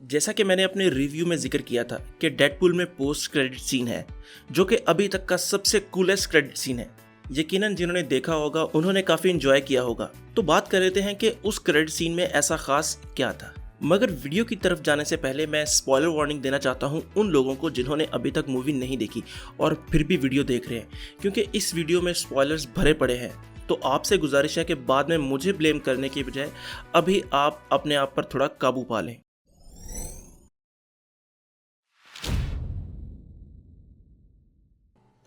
जैसा कि मैंने अपने रिव्यू में जिक्र किया था कि डेडपूल में पोस्ट क्रेडिट सीन है जो कि अभी तक का सबसे कूलेस्ट क्रेडिट सीन है। यकीनन जिन्होंने देखा होगा उन्होंने काफ़ी एंजॉय किया होगा। तो बात कर लेते हैं कि उस क्रेडिट सीन में ऐसा खास क्या था। मगर वीडियो की तरफ जाने से पहले मैं स्पॉइलर वार्निंग देना चाहता हूं उन लोगों को जिन्होंने अभी तक मूवी नहीं देखी और फिर भी वीडियो देख रहे हैं, क्योंकि इस वीडियो में स्पॉयलर्स भरे पड़े हैं। तो आपसे गुजारिश है कि बाद में मुझे ब्लेम करने की बजाय अभी आप अपने आप पर थोड़ा काबू पा लें।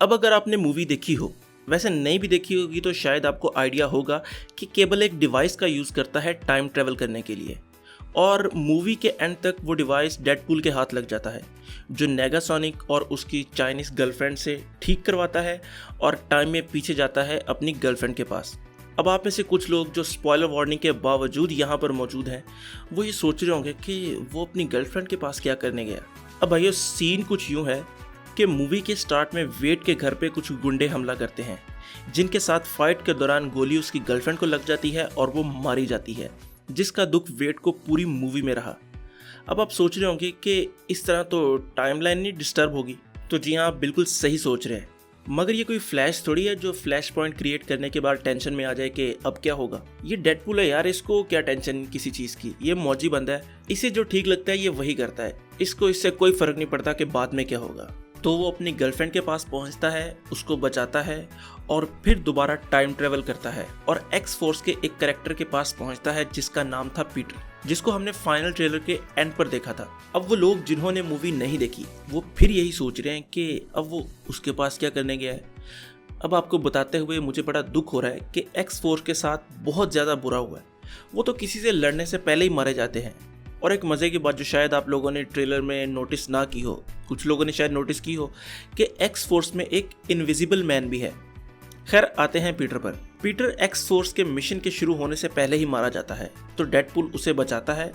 अब अगर आपने मूवी देखी हो, वैसे नहीं भी देखी होगी तो शायद आपको आइडिया होगा कि केबल एक डिवाइस का यूज़ करता है टाइम ट्रेवल करने के लिए, और मूवी के एंड तक वो डिवाइस डेडपूल के हाथ लग जाता है, जो नेगासोनिक और उसकी चाइनीज़ गर्लफ्रेंड से ठीक करवाता है और टाइम में पीछे जाता है अपनी गर्लफ्रेंड के पास। अब आप में से कुछ लोग जो स्पॉइलर वार्निंग के बावजूद यहाँ पर मौजूद हैं, वो ये सोच रहे होंगे कि वो अपनी गर्लफ्रेंड के पास क्या करने गया। अब भाइयों, सीन कुछ यूँ है कि मूवी के स्टार्ट में वेड के घर पे कुछ गुंडे हमला करते हैं, जिनके साथ फाइट के दौरान गोली उसकी गर्लफ्रेंड को लग जाती है और वो मारी जाती है, जिसका दुख वेड को पूरी मूवी में रहा। अब आप सोच रहे होंगे कि इस तरह तो टाइमलाइन नहीं डिस्टर्ब होगी। तो जी हाँ, आप बिल्कुल सही सोच रहे हैं। मगर ये कोई फ्लैश थोड़ी है जो फ्लैश पॉइंट क्रिएट करने के बाद टेंशन में आ जाए कि अब क्या होगा। ये डेडपूल है यार, इसको क्या टेंशन किसी चीज़ की। ये मौजी बंदा है, इसे जो ठीक लगता है ये वही करता है। इसको इससे कोई फर्क नहीं पड़ता कि बाद में क्या होगा। तो वो अपनी गर्लफ्रेंड के पास पहुंचता है, उसको बचाता है और फिर दोबारा टाइम ट्रेवल करता है और एक्स फोर्स के एक कैरेक्टर के पास पहुंचता है जिसका नाम था पीटर, जिसको हमने फाइनल ट्रेलर के एंड पर देखा था। अब वो लोग जिन्होंने मूवी नहीं देखी वो फिर यही सोच रहे हैं कि अब वो उसके पास क्या करने गया है। अब आपको बताते हुए मुझे बड़ा दुख हो रहा है कि एक्स फोर्स के साथ बहुत ज़्यादा बुरा हुआ है। वो तो किसी से लड़ने से पहले ही मारे जाते हैं। और एक मज़े की बात जो शायद आप लोगों ने ट्रेलर में नोटिस ना की हो, कुछ लोगों ने शायद नोटिस की हो, कि एक्स फोर्स में एक इनविजिबल मैन भी है। खैर, आते हैं पीटर पर। पीटर एक्स फोर्स के मिशन के शुरू होने से पहले ही मारा जाता है, तो डेडपूल उसे बचाता है।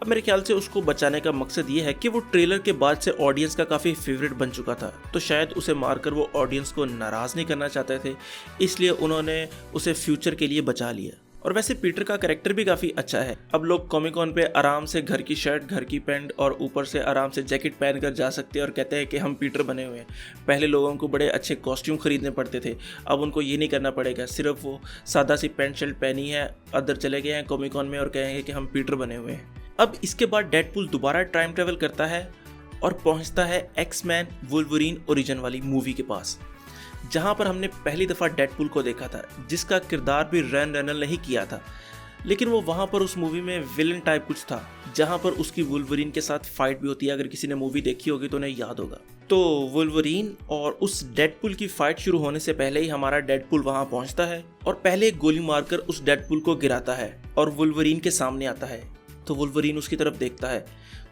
अब मेरे ख्याल से उसको बचाने का मकसद ये है कि वो ट्रेलर के बाद से ऑडियंस का काफ़ी फेवरेट बन चुका था, तो शायद उसे मारकर वो ऑडियंस को नाराज़ नहीं करना चाहते थे, इसलिए उन्होंने उसे फ्यूचर के लिए बचा लिया। और वैसे पीटर का कैरेक्टर भी काफ़ी अच्छा है। अब लोग कॉमिक कॉन पे आराम से घर की शर्ट, घर की पैंट और ऊपर से आराम से जैकेट पहन कर जा सकते हैं और कहते हैं कि हम पीटर बने हुए हैं। पहले लोगों को बड़े अच्छे कॉस्ट्यूम खरीदने पड़ते थे, अब उनको ये नहीं करना पड़ेगा। सिर्फ वो सादा सी पैंट शर्ट पहनी है, अंदर चले गए हैं कॉमिक कॉन में और कहेंगे कि हम पीटर बने हुए हैं। अब इसके बाद डेडपूल दोबारा टाइम ट्रेवल करता है और पहुँचता है एक्स-मैन वुल्वरीन ओरिजिन वाली मूवी के पास, जहां पर हमने पहली दफ़ा डेडपूल को देखा था, जिसका किरदार भी रैन रेनल्ड ने ही किया था। लेकिन वो वहां पर उस मूवी में विलन टाइप कुछ था, जहां पर उसकी वुल्वरीन के साथ फाइट भी होती है। अगर किसी ने मूवी देखी होगी तो उन्हें याद होगा। तो वुल्वरीन और उस डेडपूल की फाइट शुरू होने से पहले ही हमारा डेडपूल वहां पहुंचता है और पहले एक गोली मारकर उस डेडपूल को गिराता है और वुल्वरीन के सामने आता है। तो वुल्वरीन उसकी तरफ देखता है,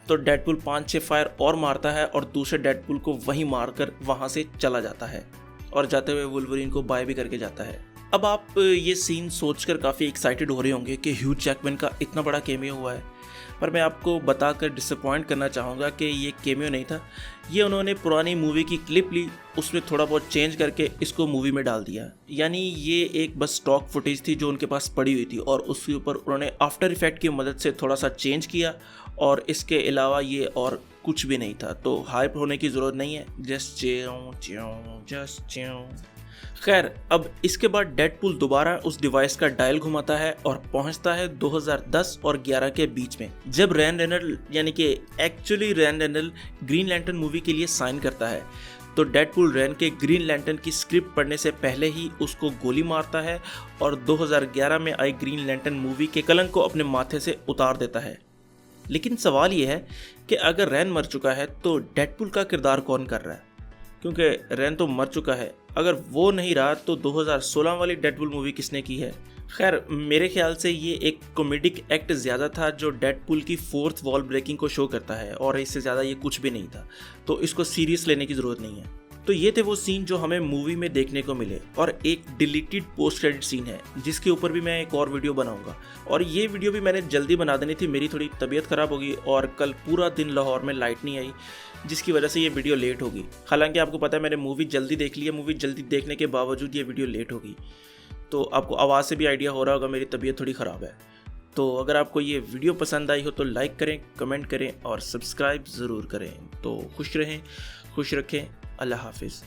तो डेडपूल 5-6 फायर और मारता है और दूसरे डेडपूल को वहीं मारकर वहां से चला जाता है और जाते हुए वुल्वरीन को बाय भी करके जाता है। अब आप ये सीन सोचकर काफ़ी एक्साइटेड हो रहे होंगे कि ह्यू जैकमैन का इतना बड़ा कैमियो हुआ है, पर मैं आपको बताकर डिसअपॉइंट करना चाहूँगा कि ये कैमियो नहीं था। ये उन्होंने पुरानी मूवी की क्लिप ली, उसमें थोड़ा बहुत चेंज करके इसको मूवी में डाल दिया। यानी ये एक बस स्टॉक फुटेज थी जो उनके पास पड़ी हुई थी और उसके ऊपर उन्होंने आफ्टर इफेक्ट की मदद से थोड़ा सा चेंज किया, और इसके अलावा ये और कुछ भी नहीं था। तो हाइप होने की ज़रूरत नहीं है, जस्ट च्यों। खैर, अब इसके बाद डेडपूल दोबारा उस डिवाइस का डायल घुमाता है और पहुंचता है 2010 और 11 के बीच में, जब रैन रेनल्ड यानी कि एक्चुअली रैन रेनल्ड ग्रीन लैंटर्न मूवी के लिए साइन करता है। तो डेडपूल रैन के ग्रीन लैंटर्न की स्क्रिप्ट पढ़ने से पहले ही उसको गोली मारता है और 2011 में आई ग्रीन लैंटर्न मूवी के कलंक को अपने माथे से उतार देता है। लेकिन सवाल ये है कि अगर रैन मर चुका है तो डेडपूल का किरदार कौन कर रहा है, क्योंकि रैन तो मर चुका है। अगर वो नहीं रहा तो 2016 वाली डेडपूल मूवी किसने की है। खैर, मेरे ख्याल से ये एक कॉमेडिक एक्ट ज़्यादा था जो डेडपूल की फोर्थ वॉल ब्रेकिंग को शो करता है, और इससे ज़्यादा ये कुछ भी नहीं था, तो इसको सीरियस लेने की ज़रूरत नहीं है। तो ये थे वो सीन जो हमें मूवी में देखने को मिले, और एक डिलीटेड पोस्ट क्रेडिट सीन है जिसके ऊपर भी मैं एक और वीडियो बनाऊंगा। और ये वीडियो भी मैंने जल्दी बना देनी थी, मेरी थोड़ी तबीयत ख़राब होगी और कल पूरा दिन लाहौर में लाइट नहीं आई, जिसकी वजह से ये वीडियो लेट होगी। हालांकि आपको पता है मैंने मूवी जल्दी देख ली है, मूवी जल्दी देखने के बावजूद ये वीडियो लेट होगी। तो आपको आवाज़ से भी आइडिया हो रहा होगा मेरी तबीयत थोड़ी ख़राब है। तो अगर आपको ये वीडियो पसंद आई हो तो लाइक करें, कमेंट करें और सब्सक्राइब ज़रूर करें। तो खुश रहें, खुश रखें। अल्लाह हाफिज़।